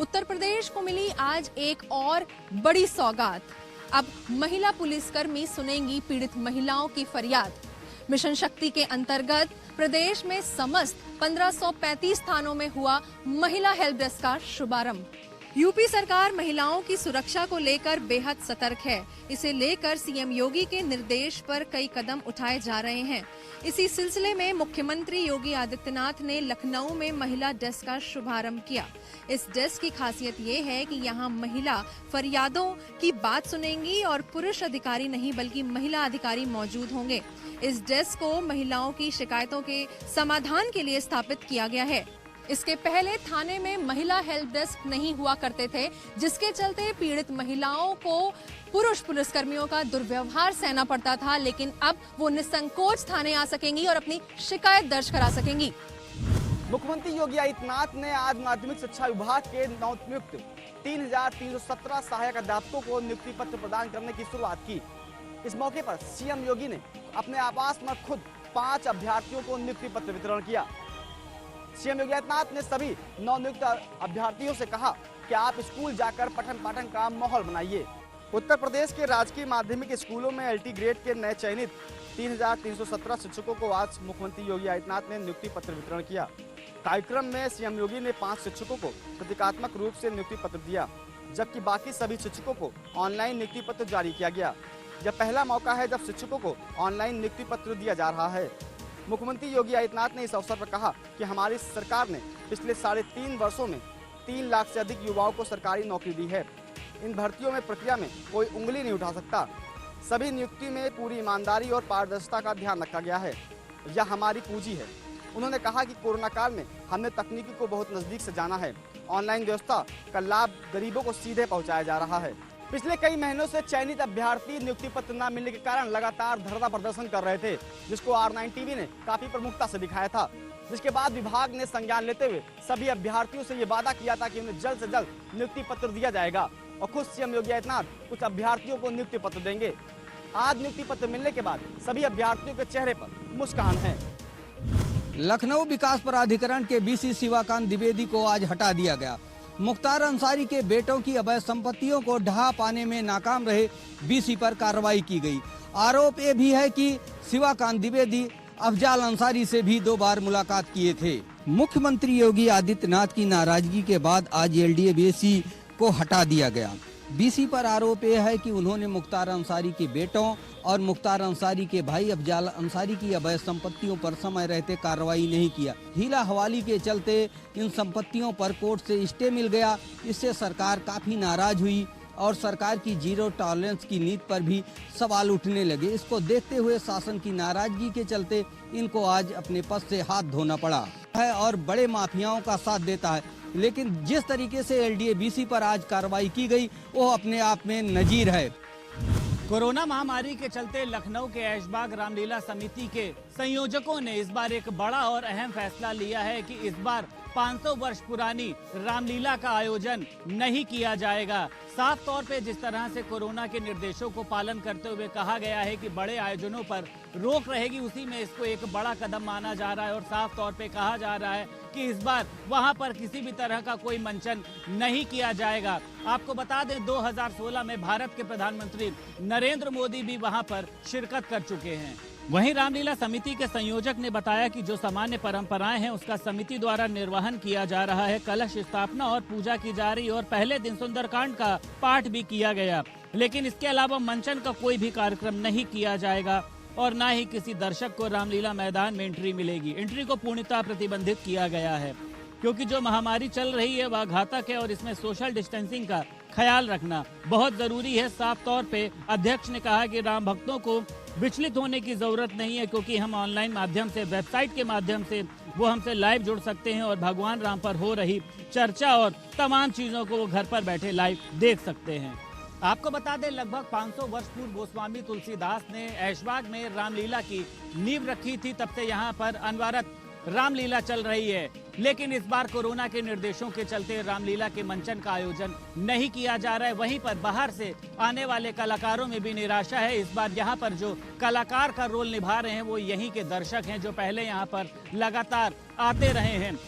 उत्तर प्रदेश को मिली आज एक और बड़ी सौगात। अब महिला पुलिसकर्मी सुनेंगी पीड़ित महिलाओं की फरियाद। मिशन शक्ति के अंतर्गत प्रदेश में समस्त 1535 थानों में हुआ महिला हेल्प डेस्क का शुभारंभ। यूपी सरकार महिलाओं की सुरक्षा को लेकर बेहद सतर्क है। इसे लेकर सीएम योगी के निर्देश पर कई कदम उठाए जा रहे हैं। इसी सिलसिले में मुख्यमंत्री योगी आदित्यनाथ ने लखनऊ में महिला डेस्क का शुभारंभ किया। इस डेस्क की खासियत ये है कि यहाँ महिला फरियादों की बात सुनेंगी और पुरुष अधिकारी नहीं बल्कि महिला अधिकारी मौजूद होंगे। इस डेस्क को महिलाओं की शिकायतों के समाधान के लिए स्थापित किया गया है। इसके पहले थाने में महिला हेल्प डेस्क नहीं हुआ करते थे, जिसके चलते पीड़ित महिलाओं को पुरुष पुलिसकर्मियों का दुर्व्यवहार सहना पड़ता था, लेकिन अब वो निसंकोच थाने आ सकेंगी और अपनी शिकायत दर्ज करा सकेंगी। मुख्यमंत्री योगी आदित्यनाथ ने आज माध्यमिक शिक्षा विभाग के नवनियुक्त 3317 सहायक अध्यापकों को नियुक्ति पत्र प्रदान करने की शुरुआत की। इस मौके पर सीएम योगी ने अपने आवास में खुद 5 अभ्यर्थियों को नियुक्ति पत्र वितरण किया। सीएम योगी आदित्यनाथ ने सभी नवनियुक्त अभ्यर्थियों से कहा कि आप स्कूल जाकर पठन पाठन का माहौल बनाइए। उत्तर प्रदेश के राजकीय माध्यमिक स्कूलों में एलटी ग्रेड के नए चयनित 3317 शिक्षकों को आज मुख्यमंत्री योगी आदित्यनाथ ने नियुक्ति पत्र वितरण किया। कार्यक्रम में सीएम योगी ने 5 शिक्षकों को प्रतीकात्मक रूप से नियुक्ति पत्र दिया, जबकि बाकी सभी शिक्षकों को ऑनलाइन नियुक्ति पत्र जारी किया गया। यह पहला मौका है जब शिक्षकों को ऑनलाइन नियुक्ति पत्र दिया जा रहा है। मुख्यमंत्री योगी आदित्यनाथ ने इस अवसर पर कहा कि हमारी सरकार ने पिछले 3.5 वर्षों में 3 लाख से अधिक युवाओं को सरकारी नौकरी दी है। इन भर्तियों में प्रक्रिया में कोई उंगली नहीं उठा सकता। सभी नियुक्ति में पूरी ईमानदारी और पारदर्शिता का ध्यान रखा गया है। यह हमारी पूंजी है। उन्होंने कहा कि कोरोना काल में हमने तकनीकी को बहुत नजदीक से जाना है। ऑनलाइन व्यवस्था का लाभ गरीबों को सीधे पहुँचाया जा रहा है। पिछले कई महीनों से चयनित अभ्यर्थी नियुक्ति पत्र न मिलने के कारण लगातार धरना प्रदर्शन कर रहे थे, जिसको R9 टीवी ने काफी प्रमुखता से दिखाया था। जिसके बाद विभाग ने संज्ञान लेते हुए सभी अभ्यर्थियों से ये वादा किया था कि उन्हें जल्द से जल्द नियुक्ति पत्र दिया जाएगा और खुद सीएम योगी आदित्यनाथ कुछ अभ्यर्थियों को नियुक्ति पत्र देंगे। आज नियुक्ति पत्र मिलने के बाद सभी अभ्यर्थियों के चेहरे पर मुस्कान है। लखनऊ विकास प्राधिकरण के बीसी शिवाकांत द्विवेदी को आज हटा दिया गया। मुख्तार अंसारी के बेटों की अवैध संपत्तियों को ढहा पाने में नाकाम रहे बीसी पर कार्रवाई की गई। आरोप ये भी है कि शिवाकांत द्विवेदी अफजाल अंसारी से भी 2 बार मुलाकात किए थे। मुख्यमंत्री योगी आदित्यनाथ की नाराजगी के बाद आज एलडीए बीसी को हटा दिया गया। बीसी पर आरोप यह है कि उन्होंने मुख्तार अंसारी के बेटों और मुख्तार अंसारी के भाई अफजाल अंसारी की अवैध संपत्तियों पर समय रहते कार्रवाई नहीं किया। हीला हवाली के चलते इन संपत्तियों पर कोर्ट से स्टे मिल गया। इससे सरकार काफी नाराज हुई और सरकार की जीरो टॉलरेंस की नीति पर भी सवाल उठने लगे। इसको देखते हुए शासन की नाराजगी के चलते इनको आज अपने पद से हाथ धोना पड़ा है और बड़े माफियाओं का साथ देता है। लेकिन जिस तरीके से एलडीए बीसी पर आज कार्रवाई की गई वो अपने आप में नजीर है। कोरोना महामारी के चलते लखनऊ के ऐशबाग रामलीला समिति के संयोजकों ने इस बार एक बड़ा और अहम फैसला लिया है कि इस बार 500 वर्ष पुरानी रामलीला का आयोजन नहीं किया जाएगा। साफ तौर पे जिस तरह से कोरोना के निर्देशों को पालन करते हुए कहा गया है कि बड़े आयोजनों पर रोक रहेगी, उसी में इसको एक बड़ा कदम माना जा रहा है और साफ तौर पे कहा जा रहा है कि इस बार वहां पर किसी भी तरह का कोई मंचन नहीं किया जाएगा। आपको बता दें 2016 में भारत के प्रधानमंत्री नरेंद्र मोदी भी वहां पर शिरकत कर चुके हैं। वहीं रामलीला समिति के संयोजक ने बताया कि जो सामान्य परंपराएं हैं उसका समिति द्वारा निर्वहन किया जा रहा है। कलश स्थापना और पूजा की जा रही और पहले दिन सुंदरकांड का पाठ भी किया गया, लेकिन इसके अलावा मंचन का कोई भी कार्यक्रम नहीं किया जाएगा और न ही किसी दर्शक को रामलीला मैदान में एंट्री मिलेगी। एंट्री को पूर्णतः प्रतिबंधित किया गया है क्योंकि जो महामारी चल रही है वह घातक है और इसमें सोशल डिस्टेंसिंग का ख्याल रखना बहुत जरूरी है। साफ तौर पे अध्यक्ष ने कहा कि राम भक्तों को विचलित होने की जरूरत नहीं है क्योंकि हम ऑनलाइन माध्यम से, वेबसाइट के माध्यम से वो हमसे लाइव जुड़ सकते हैं और भगवान राम पर हो रही चर्चा और तमाम चीजों को वो घर पर बैठे लाइव देख सकते हैं। आपको बता दें लगभग 500 वर्ष पूर्व गोस्वामी तुलसीदास ने ऐशबाग में रामलीला की नींव रखी थी। तब से यहाँ पर अनवरत रामलीला चल रही है, लेकिन इस बार कोरोना के निर्देशों के चलते रामलीला के मंचन का आयोजन नहीं किया जा रहा है। वहीं पर बाहर से आने वाले कलाकारों में भी निराशा है। इस बार यहाँ पर जो कलाकार का रोल निभा रहे हैं वो यहीं के दर्शक हैं जो पहले यहाँ पर लगातार आते रहे हैं।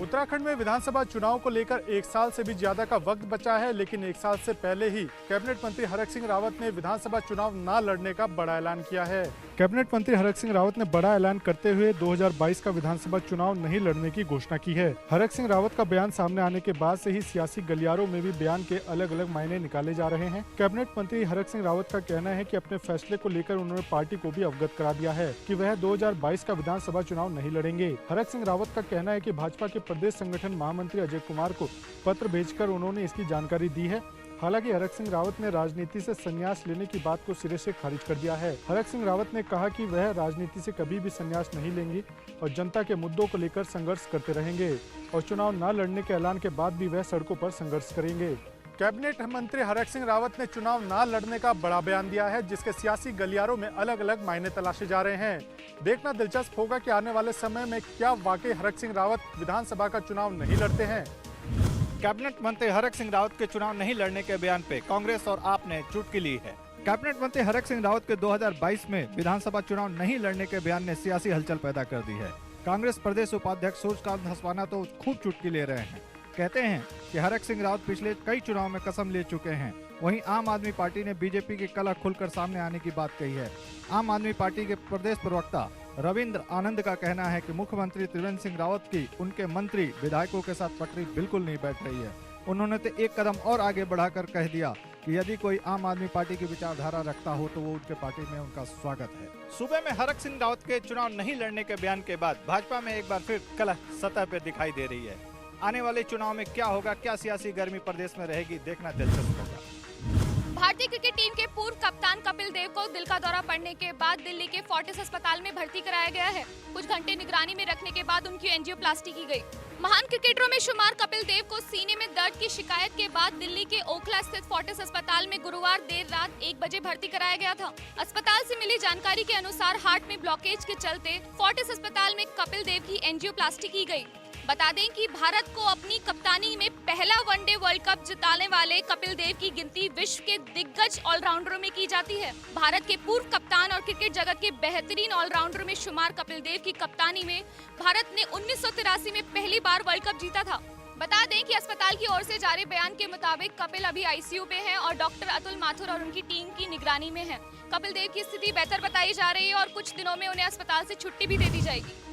उत्तराखंड में विधानसभा चुनाव को लेकर 1 साल से भी ज्यादा का वक्त बचा है, लेकिन 1 साल से पहले ही कैबिनेट मंत्री हरक सिंह रावत ने विधानसभा चुनाव न लड़ने का बड़ा ऐलान किया है। कैबिनेट मंत्री हरक सिंह रावत ने बड़ा ऐलान करते हुए 2022 का विधानसभा चुनाव नहीं लड़ने की घोषणा की है। हरक सिंह रावत का बयान सामने आने के बाद से ही सियासी गलियारों में भी बयान के अलग अलग मायने निकाले जा रहे हैं। कैबिनेट मंत्री हरक सिंह रावत का कहना है कि अपने फैसले को लेकर उन्होंने पार्टी को भी अवगत करा दिया है कि वह 2022 का विधानसभा चुनाव नहीं लड़ेंगे। हरक सिंह रावत का कहना है कि भाजपा के प्रदेश संगठन महामंत्री अजय कुमार को पत्र भेजकर उन्होंने इसकी जानकारी दी है। हालांकि हरक सिंह रावत ने राजनीति से संन्यास लेने की बात को सिरे से खारिज कर दिया है। हरक सिंह रावत ने कहा कि वह राजनीति से कभी भी संन्यास नहीं लेंगे और जनता के मुद्दों को लेकर संघर्ष करते रहेंगे और चुनाव न लड़ने के ऐलान के बाद भी वह सड़कों पर संघर्ष करेंगे। कैबिनेट मंत्री हरक सिंह रावत ने चुनाव न लड़ने का बड़ा बयान दिया है, जिसके सियासी गलियारों में अलग अलग मायने तलाशे जा रहे हैं। देखना दिलचस्प होगा कि आने वाले समय में क्या वाकई हरक सिंह रावत विधानसभा का चुनाव नहीं लड़ते हैं। कैबिनेट मंत्री हरक सिंह रावत के चुनाव नहीं लड़ने के बयान पे कांग्रेस और आप ने चुटकी ली है। कैबिनेट मंत्री हरक सिंह रावत के 2022 में विधानसभा चुनाव नहीं लड़ने के बयान ने सियासी हलचल पैदा कर दी है। कांग्रेस प्रदेश उपाध्यक्ष सूर्यकांत धस्माना तो खूब चुटकी ले रहे हैं। कहते हैं कि हरक सिंह रावत पिछले कई चुनाव में कसम ले चुके हैं। वहीं आम आदमी पार्टी ने बीजेपी की कला खुलकर सामने आने की बात कही है। आम आदमी पार्टी के प्रदेश प्रवक्ता रविंद्र आनंद का कहना है कि मुख्यमंत्री त्रिवेंद्र सिंह रावत की उनके मंत्री विधायकों के साथ पटरी बिल्कुल नहीं बैठ रही है। उन्होंने तो एक कदम और आगे बढ़ाकर कह दिया कि यदि कोई आम आदमी पार्टी की विचारधारा रखता हो तो वो उनके पार्टी में उनका स्वागत है। सूबे में हरक सिंह रावत के चुनाव नहीं लड़ने के बयान के बाद भाजपा में एक बार फिर कलह सतह पर दिखाई दे रही है। आने वाले चुनाव में क्या होगा, क्या सियासी गर्मी प्रदेश में रहेगी, देखना दिलचस्प होगा। भारतीय क्रिकेट टीम के पूर्व कप्तान कपिल देव को दिल का दौरा पड़ने के बाद दिल्ली के फोर्टिस अस्पताल में भर्ती कराया गया है। कुछ घंटे निगरानी में रखने के बाद उनकी एंजियोप्लास्टी की गई। महान क्रिकेटरों में शुमार कपिल देव को सीने में दर्द की शिकायत के बाद दिल्ली के ओखला स्थित फोर्टिस अस्पताल में गुरुवार देर रात 1 बजे भर्ती कराया गया था। अस्पताल से मिली जानकारी के अनुसार हार्ट में ब्लॉकेज के चलते फोर्टिस अस्पताल में कपिल देव की एंजियोप्लास्टी की गई। बता दें कि भारत को अपनी कप्तानी में पहला वनडे वर्ल्ड कप जिताने वाले कपिल देव की गिनती विश्व के दिग्गज ऑलराउंडरों में की जाती है। भारत के पूर्व कप्तान और क्रिकेट जगत के बेहतरीन ऑलराउंडरों में शुमार कपिल देव की कप्तानी में भारत ने 1983 में पहली बार वर्ल्ड कप जीता था। बता दें कि अस्पताल की ओर से जारी बयान के मुताबिक कपिल अभी आईसीयू में हैं और डॉक्टर अतुल माथुर और उनकी टीम की निगरानी में है। कपिल देव की स्थिति बेहतर बताई जा रही है और कुछ दिनों में उन्हें अस्पताल से छुट्टी भी दे दी जाएगी।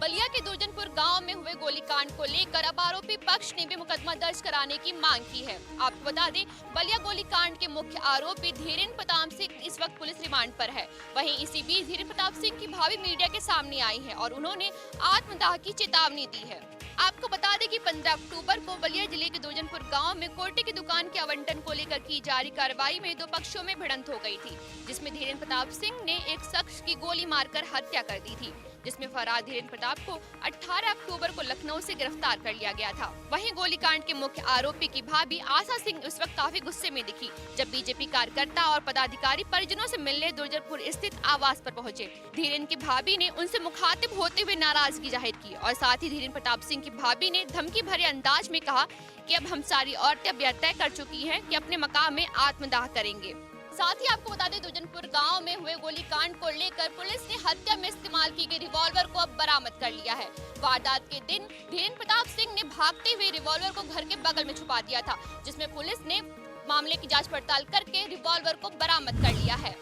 बलिया के दुर्जनपुर गांव में हुए गोलीकांड को लेकर अब आरोपी पक्ष ने भी मुकदमा दर्ज कराने की मांग की है। आपको बता दें, बलिया गोलीकांड के मुख्य आरोपी धीरेन्द्र प्रताप सिंह इस वक्त पुलिस रिमांड पर है। वहीं इसी बीच धीरेन्द्र प्रताप सिंह की भाभी मीडिया के सामने आई है और उन्होंने आत्मदाह की चेतावनी दी है। आपको बता दें कि 15 अक्टूबर को बलिया जिले के दुर्जनपुर गांव में कोटे की दुकान के आवंटन को लेकर की जा रही कार्रवाई में 2 पक्षों में भिड़ंत हो गई थी, जिसमें धीरेन्द्र प्रताप सिंह ने एक शख्स की गोली मारकर हत्या कर दी थी, जिसमें फरार धीरेन्द्र प्रताप को 18 अक्टूबर को लखनऊ से गिरफ्तार कर लिया गया था। वहीं गोलीकांड के मुख्य आरोपी की भाभी आशा सिंह उस वक्त काफी गुस्से में दिखी जब बीजेपी कार्यकर्ता और पदाधिकारी परिजनों से मिलने दुर्जनपुर स्थित आवास पर पहुंचे। धीरेन्द्र की भाभी ने उनसे मुखातिब होते हुए नाराजगी जाहिर की और साथ ही धीरेन्द्र प्रताप सिंह की भाभी ने धमकी भरे अंदाज में कहा कि अब हम सारी औरतें अब यह तय कर चुकी हैं कि अपने मकाम में आत्मदाह करेंगे। साथ ही आपको बता दें, दुर्जनपुर गांव में हुए गोलीकांड को लेकर पुलिस ने हत्या में इस्तेमाल की गई रिवॉल्वर को अब बरामद कर लिया है। वारदात के दिन धीरेन्द्र प्रताप सिंह ने भागते हुए रिवॉल्वर को घर के बगल में छुपा दिया था, जिसमें पुलिस ने मामले की जांच पड़ताल करके रिवॉल्वर को बरामद कर लिया है।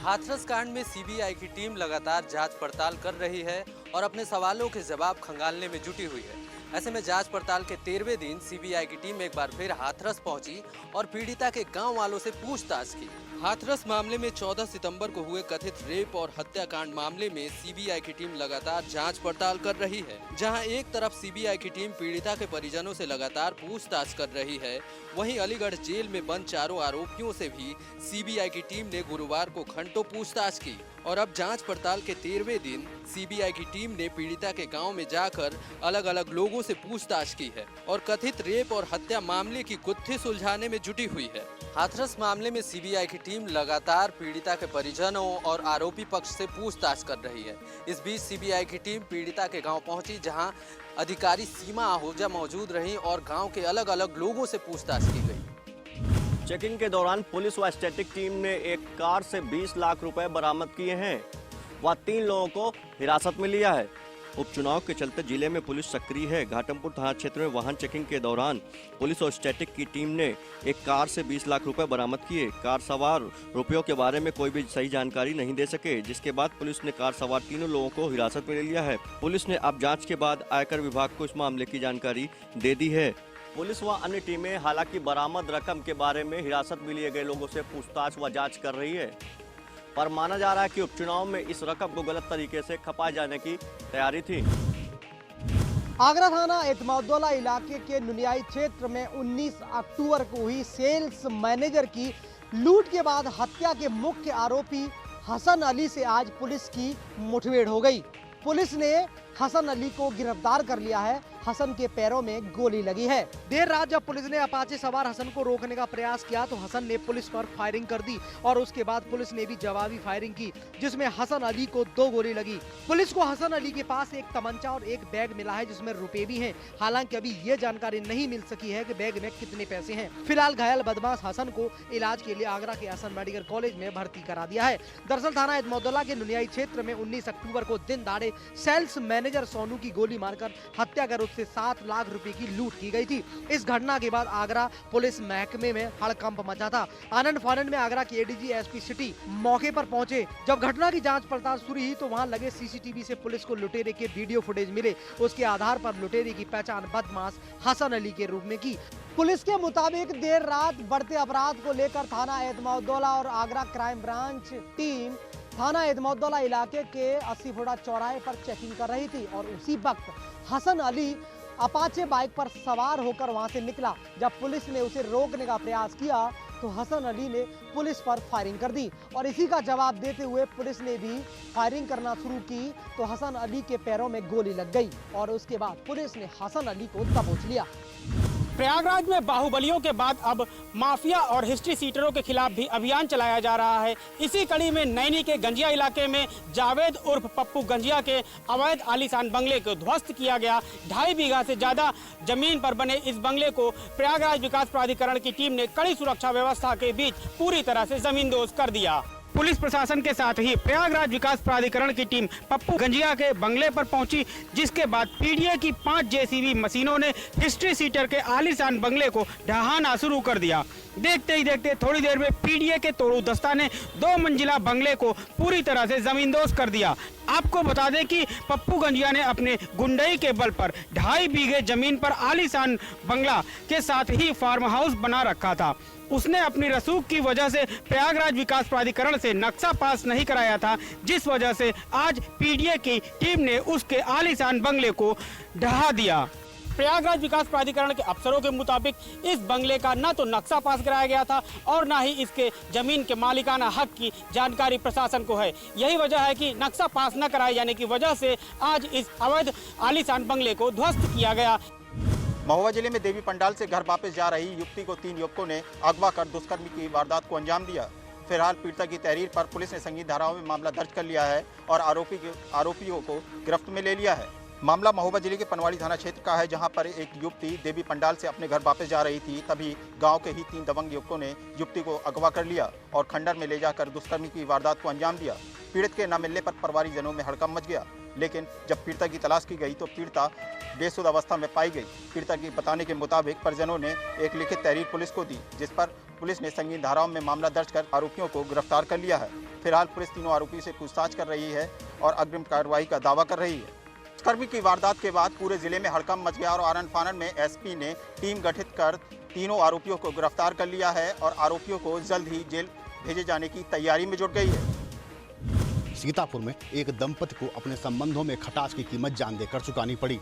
हाथरस कांड में सीबीआई की टीम लगातार जांच पड़ताल कर रही है और अपने सवालों के जवाब खंगालने में जुटी हुई है। ऐसे में जांच पड़ताल के 13वें दिन सीबीआई की टीम एक बार फिर हाथरस पहुंची और पीड़िता के गांव वालों से पूछताछ की। हाथरस मामले में 14 सितंबर को हुए कथित रेप और हत्याकांड मामले में सीबीआई की टीम लगातार जांच पड़ताल कर रही है। जहां एक तरफ सीबीआई की टीम पीड़िता के परिजनों से लगातार पूछताछ कर रही है, वहीं अलीगढ़ जेल में बंद चारों आरोपियों से भी सीबीआई की टीम ने गुरुवार को घंटों पूछताछ की। और अब जांच पड़ताल के 13वें दिन सीबीआई की टीम ने पीड़िता के गांव में जाकर अलग अलग लोगों से पूछताछ की है और कथित रेप और हत्या मामले की गुत्थी सुलझाने में जुटी हुई है। हाथरस मामले में सीबीआई की टीम लगातार पीड़िता के परिजनों और आरोपी पक्ष से पूछताछ कर रही है। इस बीच सीबीआई की टीम पीड़िता के गांव पहुंची, जहां अधिकारी सीमा आहूजा मौजूद रहीं और गांव के अलग अलग लोगों से पूछताछ की गई। चेकिंग के दौरान पुलिस व स्टैटिक टीम ने एक कार से 20 लाख रुपए बरामद किए हैं व 3 लोगों को हिरासत में लिया है। उपचुनाव के चलते जिले में पुलिस सक्रिय है। घाटमपुर थाना क्षेत्र में वाहन चेकिंग के दौरान पुलिस और स्टैटिक की टीम ने एक कार से 20 लाख रुपए बरामद किए। कार सवार रुपयों के बारे में कोई भी सही जानकारी नहीं दे सके, जिसके बाद पुलिस ने कार सवार तीनों लोगों को हिरासत में ले लिया है। पुलिस ने अब जाँच के बाद आयकर विभाग को इस मामले की जानकारी दे दी है। पुलिस व अन्य टीमें हालांकि बरामद रकम के बारे में हिरासत में लिए गए लोगों से पूछताछ व जांच कर रही है, पर माना जा रहा है कि उपचुनाव में इस रकम को गलत तरीके से खपाए जाने की तैयारी थी। आगरा थाना एतमादुद्दौला इलाके के नुनियाई क्षेत्र में 19 अक्टूबर को हुई सेल्स मैनेजर की लूट के बाद हत्या के मुख्य आरोपी हसन अली से आज पुलिस की मुठभेड़ हो गई। पुलिस ने हसन अली को गिरफ्तार कर लिया है। हसन के पैरों में गोली लगी है। देर रात जब पुलिस ने अपाचे सवार हसन को रोकने का प्रयास किया तो हसन ने पुलिस पर फायरिंग कर दी और उसके बाद पुलिस ने भी जवाबी फायरिंग की, जिसमें हसन अली को 2 गोली लगी। पुलिस को हसन अली के पास एक तमंचा और एक बैग मिला है जिसमें रुपए भी हैं। हालांकि अभी ये जानकारी नहीं मिल सकी है कि बैग में कितने पैसे हैं। फिलहाल घायल बदमाश हसन को इलाज के लिए आगरा के हसन मेडिकल कॉलेज में भर्ती करा दिया है। दरअसल थाना एतमादुद्दौला के नुनियाई क्षेत्र में 19 अक्टूबर को दिन दहाड़े सेल्स मैनेजर सोनू की गोली मारकर हत्या कर उससे 7 लाख रुपए की लूट की गई थी। इस घटना के बाद आगरा पुलिस महकमे में हड़कंप मचा था। आनंद फानंद में आगरा के एडीजी एसपी सिटी मौके पर पहुंचे। जब घटना की जांच पड़ताल शुरू हुई तो वहां लगे सीसीटीवी से पुलिस को लुटेरे के वीडियो फुटेज मिले। उसके आधार पर लुटेरे की पहचान बदमाश हसन अली के रूप में की। पुलिस के मुताबिक देर रात बढ़ते अपराध को लेकर थाना एतमादुद्दौला और आगरा क्राइम ब्रांच टीम थाना एतमादुद्दौला इलाके के 80 फुटा चौराहे पर चेकिंग कर रही थी और उसी वक्त हसन अली अपाचे बाइक पर सवार होकर वहां से निकला। जब पुलिस ने उसे रोकने का प्रयास किया तो हसन अली ने पुलिस पर फायरिंग कर दी और इसी का जवाब देते हुए पुलिस ने भी फायरिंग करना शुरू की तो हसन अली के पैरों में गोली लग गई और उसके बाद पुलिस ने हसन अली को दबोच लिया। प्रयागराज में बाहुबलियों के बाद अब माफिया और हिस्ट्री सीटरों के खिलाफ भी अभियान चलाया जा रहा है। इसी कड़ी में नैनी के गंजिया इलाके में जावेद उर्फ पप्पू गंजिया के अवैध आलीशान बंगले को ध्वस्त किया गया। 2.5 बीघा से ज्यादा जमीन पर बने इस बंगले को प्रयागराज विकास प्राधिकरण की टीम ने कड़ी सुरक्षा व्यवस्था के बीच पूरी तरह से जमींदोज कर दिया। पुलिस प्रशासन के साथ ही प्रयागराज विकास प्राधिकरण की टीम पप्पू गंजिया के बंगले पर पहुंची, जिसके बाद पीडीए की 5 जेसीबी मशीनों ने हिस्ट्री सीटर के आलीशान बंगले को ढहाना शुरू कर दिया। देखते ही देखते थोड़ी देर में पीडीए के तोड़ू दस्ता ने 2 मंजिला बंगले को पूरी तरह से जमींदोज कर दिया। आपको बता दें कि पप्पू गंजिया ने अपने गुंडई के बल पर 2.5 बीघे जमीन पर आलीशान बंगला के साथ ही फार्म हाउस बना रखा था। उसने अपनी रसूख की वजह से प्रयागराज विकास प्राधिकरण से नक्शा पास नहीं कराया था, जिस वजह से आज पीडीए की टीम ने उसके आलीशान बंगले को ढहा दिया। प्रयागराज विकास प्राधिकरण के अफसरों के मुताबिक इस बंगले का न तो नक्शा पास कराया गया था और न ही इसके जमीन के मालिकाना हक की जानकारी प्रशासन को है। यही वजह है कि नक्शा पास न कराए जाने की वजह से आज इस अवैध आलीशान बंगले को ध्वस्त किया गया। महुआ जिले में देवी पंडाल से घर वापस जा रही युवती को 3 युवकों ने अगवा कर दुष्कर्म की वारदात को अंजाम दिया। फिलहाल पीड़िता की तहरीर पर पुलिस ने संगीन धाराओं में मामला दर्ज कर लिया है और आरोपियों को गिरफ्त में ले लिया है। मामला महोबा जिले के पनवाड़ी थाना क्षेत्र का है, जहां पर एक युवती देवी पंडाल से अपने घर वापस जा रही थी। तभी गांव के ही 3 दबंग युवकों ने युवती को अगवा कर लिया और खंडर में ले जाकर दुष्कर्म की वारदात को अंजाम दिया। पीड़ित के न मिलने पर परिवारजनों में हड़कंप मच गया, लेकिन जब पीड़िता की तलाश की गई तो पीड़िता बेसुध अवस्था में पाई गई। पीड़िता के बताने के मुताबिक परिजनों ने एक लिखित तहरीर पुलिस को दी, जिस पर पुलिस ने संगीन धाराओं में मामला दर्ज कर आरोपियों को गिरफ्तार कर लिया है। फिलहाल पुलिस तीनों आरोपी से पूछताछ कर रही है और अग्रिम कार्रवाई का दावा कर रही है। दुष्कर्म की वारदात के बाद पूरे जिले में हड़कंप मच गया और आनंद फानंद में एसपी ने टीम गठित कर तीनों आरोपियों को गिरफ्तार कर लिया है और आरोपियों को जल्द ही जेल भेजे जाने की तैयारी में जुट गई है। सीतापुर में एक दंपति को अपने संबंधों में खटास की कीमत जान देकर चुकानी पड़ी।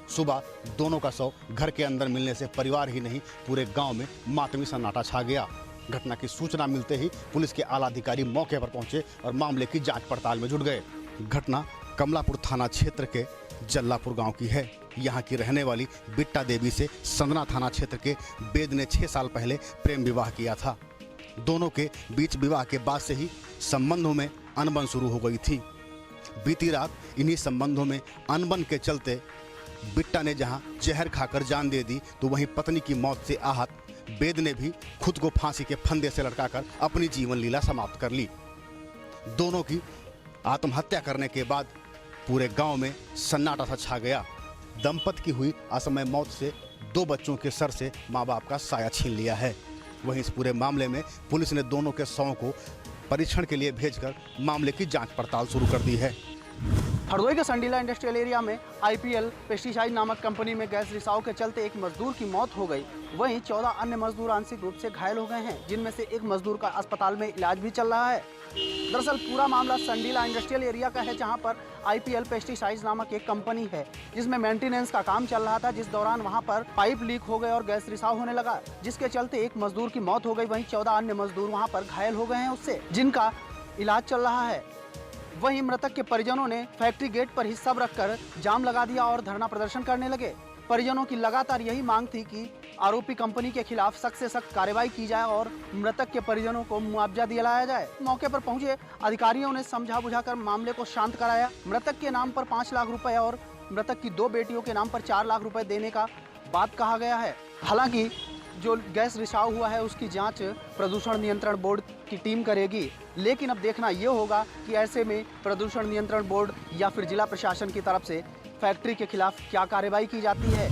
सुबह दोनों का शव घर के अंदर मिलने से परिवार ही नहीं पूरे गांव में मातमी सन्नाटा छा गया। घटना की सूचना मिलते ही पुलिस के आला अधिकारी मौके पर पहुंचे और मामले की जांच पड़ताल में जुट गए। घटना कमलापुर थाना क्षेत्र के जल्लापुर गांव की है। यहां की रहने वाली बिट्टा देवी से संदना थाना क्षेत्र के बेद ने 6 साल पहले प्रेम विवाह किया था। दोनों के बीच विवाह के बाद से ही संबंधों में अनबन शुरू हो गई थी। बीती रात इन्हीं संबंधों में अनबन के चलते बिट्टा ने जहां जहर खाकर जान दे दी, तो वहीं पत्नी की मौत से आहत बेद ने भी खुद को फांसी के फंदे से लटकाकर अपनी जीवन लीला समाप्त कर ली। दोनों की आत्महत्या करने के बाद पूरे गांव में सन्नाटा सा छा गया। दंपति की हुई असमय मौत से 2 बच्चों के सर से मां बाप का साया छीन लिया है। वहीं इस पूरे मामले में पुलिस ने दोनों के शवों को परीक्षण के लिए भेजकर मामले की जांच पड़ताल शुरू कर दी है। हरदोई के संडीला इंडस्ट्रियल एरिया में IPL पेस्टिसाइड नामक कंपनी में गैस रिसाव के चलते एक मजदूर की मौत हो गई। वहीं 14 अन्य मजदूर आंशिक रूप से घायल हो गए हैं, जिनमें से एक मजदूर का अस्पताल में इलाज भी चल रहा है। दरअसल पूरा मामला संडीला इंडस्ट्रियल एरिया का है, जहां पर IPL पेस्टिसाइड नामक एक कंपनी है, जिसमें मेंटेनेंस का काम चल रहा था, जिस दौरान वहां पर पाइप लीक हो गए और गैस रिसाव होने लगा, जिसके चलते एक मजदूर की मौत हो गई। वहीं 14 अन्य मजदूर वहां पर घायल हो गए हैं उससे, जिनका इलाज चल रहा है। वहीं मृतक के परिजनों ने फैक्ट्री गेट पर ही सब रखकर जाम लगा दिया और धरना प्रदर्शन करने लगे। परिजनों की लगातार यही मांग थी कि आरोपी कंपनी के खिलाफ सख्त से सख्त कार्रवाई की जाए और मृतक के परिजनों को मुआवजा दिलाया जाए। मौके पर पहुंचे अधिकारियों ने समझा बुझाकर मामले को शांत कराया। मृतक के नाम पर 5 लाख रुपए और मृतक की 2 बेटियों के नाम पर 4 लाख रुपए देने का बात कहा गया है। हालांकि जो गैस रिसाव हुआ है उसकी जांच प्रदूषण नियंत्रण बोर्ड की टीम करेगी, लेकिन अब देखना ये होगा कि ऐसे में प्रदूषण नियंत्रण बोर्ड या फिर जिला प्रशासन की तरफ से फैक्ट्री के खिलाफ क्या कार्रवाई की जाती है।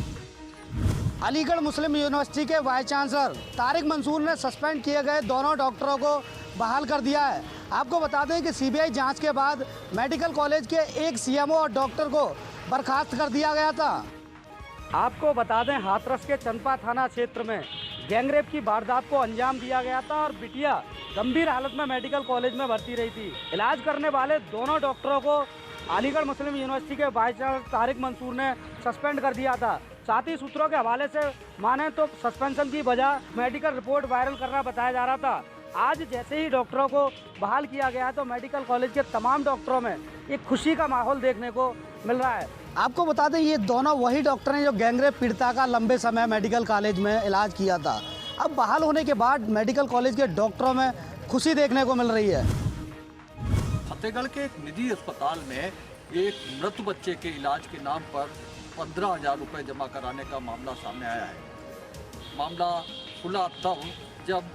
अलीगढ़ मुस्लिम यूनिवर्सिटी के वाइस चांसलर तारिक मंसूर ने सस्पेंड किए गए दोनों डॉक्टरों को बहाल कर दिया है। आपको बता दें कि CBI जांच के बाद मेडिकल कॉलेज के एक CMO और डॉक्टर को बर्खास्त कर दिया गया था। आपको बता दें हाथरस के चंदपा थाना क्षेत्र में गैंगरेप की वारदात को अंजाम दिया गया था और बिटिया गंभीर हालत में मेडिकल कॉलेज में भर्ती रही थी। इलाज करने वाले दोनों डॉक्टरों को अलीगढ़ मुस्लिम यूनिवर्सिटी के वाइस चांसलर तारिक मंसूर ने सस्पेंड कर दिया था। साथ ही सूत्रों के हवाले से माने तो सस्पेंशन की वजह मेडिकल रिपोर्ट वायरल करना बताया जा रहा था। आज जैसे ही डॉक्टरों को बहाल किया गया है तो मेडिकल कॉलेज के तमाम डॉक्टरों में एक खुशी का माहौल देखने को मिल रहा है। आपको बता दें ये दोनों वही डॉक्टर हैं जो गैंगरेप पीड़िता का लंबे समय मेडिकल कॉलेज में इलाज किया था। अब बहाल होने के बाद मेडिकल कॉलेज के डॉक्टरों में खुशी देखने को मिल रही है। फतेहगढ़ के एक निजी अस्पताल में एक मृत बच्चे के इलाज के नाम पर 15,000 रुपये जमा कराने का मामला सामने आया है। मामला खुला तब जब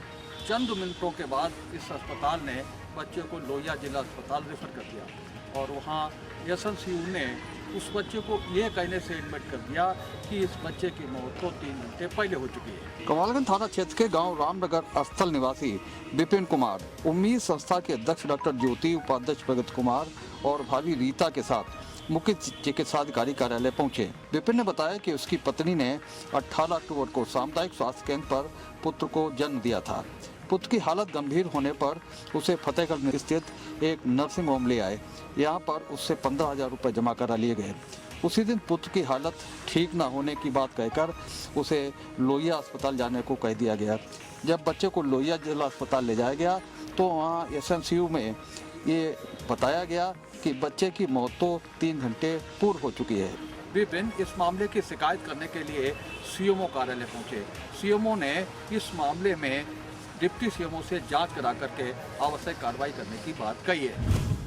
चंद मिनटों के बाद इस अस्पताल ने बच्चे को लोहिया जिला अस्पताल रेफर कर दिया और वहाँ SNCU ने उस बच्चे को ये कहने से एडमिट कर दिया कि इस बच्चे की मौत तो 3 घंटे पहले हो चुकी है। कमालगंज थाना क्षेत्र के गांव रामनगर स्थल निवासी विपिन कुमार उम्मीद संस्था के अध्यक्ष डॉक्टर ज्योति, उपाध्यक्ष प्रगत कुमार और भाभी रीता के साथ मुख्य चिकित्साधिकारी कार्यालय पहुंचे। विपिन ने बताया कि उसकी पत्नी ने 18 अक्टूबर को सामुदायिक स्वास्थ्य केंद्र पर पुत्र को जन्म दिया था। पुत्र की हालत गंभीर होने पर उसे फतेहगढ़ स्थित एक नर्सिंग होम ले आए। यहाँ पर उससे 15,000 रुपये जमा करा लिए गए। उसी दिन पुत्र की हालत ठीक न होने की बात कहकर उसे लोहिया अस्पताल जाने को कह दिया गया। जब बच्चे को लोहिया जिला अस्पताल ले जाया गया तो वहाँ SNCU में ये बताया गया कि बच्चे की मौत तो 3 घंटे पूर्व हो चुकी है। विपिन इस मामले की शिकायत करने के लिए CMO कार्यालय पहुंचे। CMO ने इस मामले में डिप्टी CMO से जांच करा करके आवश्यक कार्रवाई करने की बात कही है।